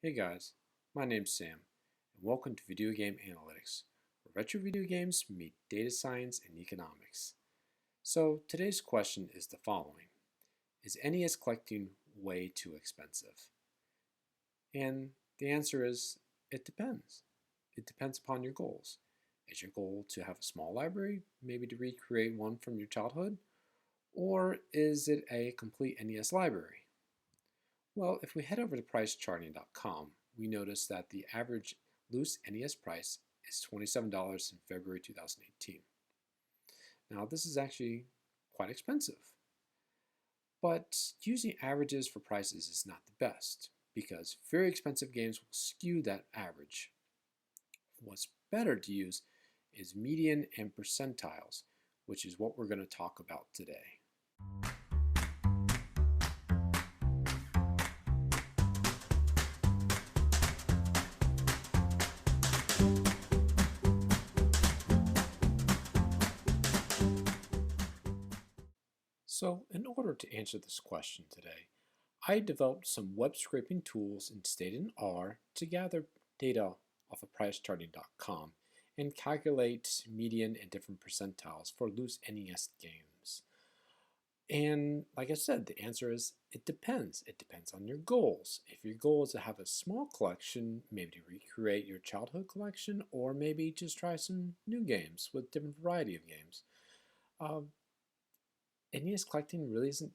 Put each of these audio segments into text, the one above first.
Hey guys, my name's Sam, and welcome to Video Game Analytics, where retro video games meet data science and economics. So today's question is the following: is NES collecting way too expensive? And the answer is, it depends. It depends upon your goals. Is your goal to have a small library, maybe to recreate one from your childhood? Or is it a complete NES library? Well, if we head over to pricecharting.com, we notice that the average loose NES price is $27 in February 2018. Now, this is actually quite expensive, but using averages for prices is not the best because very expensive games will skew that average. What's better to use is median and percentiles, which is what we're going to talk about today. So, in order to answer this question today, I developed some web scraping tools in State and R to gather data off of pricecharting.com and calculate median and different percentiles for loose NES games. And like I said, the answer is it depends. It depends on your goals. If your goal is to have a small collection, maybe to recreate your childhood collection, or maybe just try some new games with different variety of games. Uh, NES collecting really isn't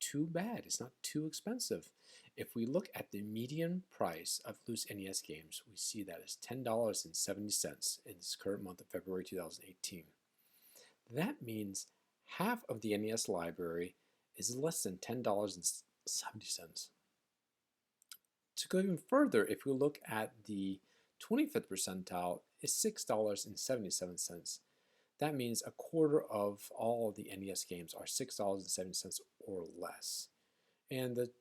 too bad. It's not too expensive. If we look at the median price of loose NES games, we see that it's $10.70 in this current month of February 2018. That means half of the NES library is less than $10.70. To go even further, if we look at the 25th percentile, is $6.77. That means a quarter of all the NES games are $6.70 or less. And the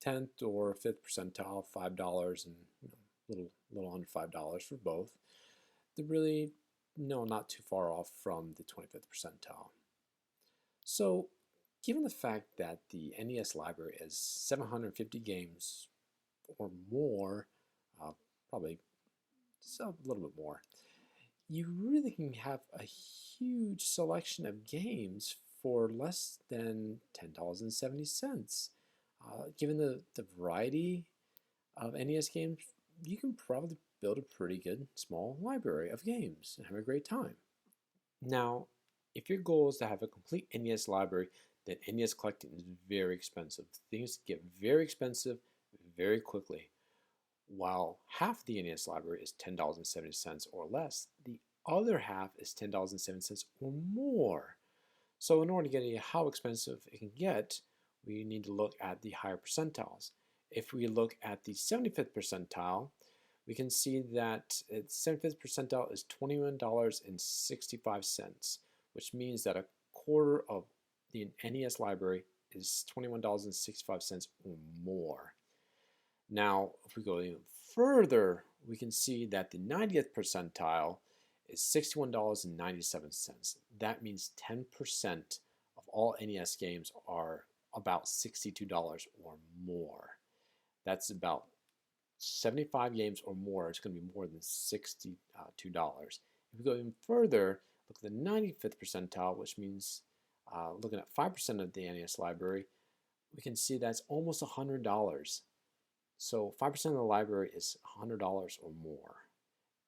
10th or 5th percentile, $5 and little under $5 for both. They're really not too far off from the 25th percentile. So given the fact that the NES library is 750 games or more, probably just a little bit more, you really can have a huge selection of games for less than $10.70. Given the variety of NES games, you can probably build a pretty good small library of games and have a great time. Now, if your goal is to have a complete NES library, then NES collecting is very expensive. Things get very expensive very quickly. While half the NES library is $10.70 or less, the other half is $10.70 or more. So in order to get how expensive it can get, we need to look at the higher percentiles. If we look at the 75th percentile, we can see that its 75th percentile is $21.65, which means that a quarter of the NES library is $21.65 or more. Now, if we go even further, we can see that the 90th percentile is $61.97. That means 10% of all NES games are about $62 or more. That's about 75 games or more. It's going to be more than $62. If we go even further, look at the 95th percentile, which means looking at 5% of the NES library, we can see that's almost $100. So 5% of the library is $100 or more.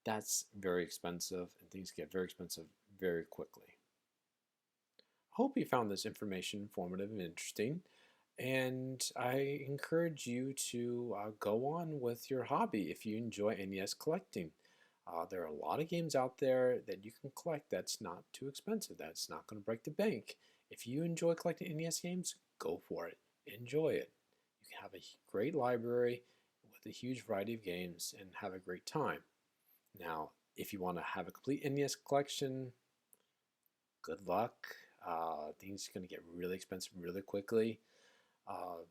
That's very expensive, and things get very expensive very quickly. I hope you found this information informative and interesting, and I encourage you to go on with your hobby if you enjoy NES collecting. There are a lot of games out there that you can collect that's not too expensive, that's not going to break the bank. If you enjoy collecting NES games, go for it. Enjoy it. You can have a great library with a huge variety of games and have a great time. Now, if you want to have a complete NES collection, good luck. Things are going to get really expensive really quickly.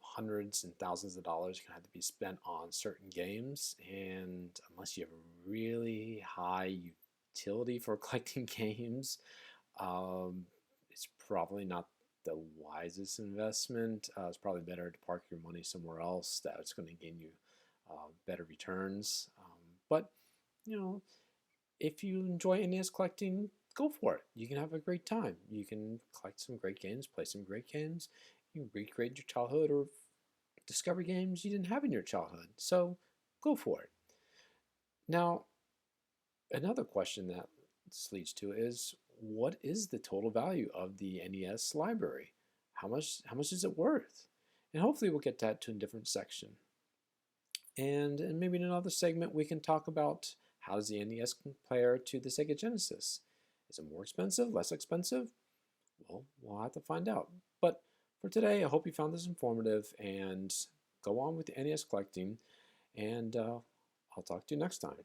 Hundreds and thousands of dollars can have to be spent on certain games, and unless you have a really high utility for collecting games, it's probably not the wisest investment. It's probably better to park your money somewhere else that's going to gain you better returns. But you know, if you enjoy NES collecting, go for it. You can have a great time. You can collect some great games, play some great games. You can recreate your childhood or discover games you didn't have in your childhood. So go for it. Now, another question that this leads to is, what is the total value of the NES library? How much is it worth? And hopefully we'll get that to a different section. And maybe in another segment we can talk about how does the NES compare to the Sega Genesis? Is it more expensive, less expensive? Well, we'll have to find out. But for today, I hope you found this informative and go on with the NES collecting, and I'll talk to you next time.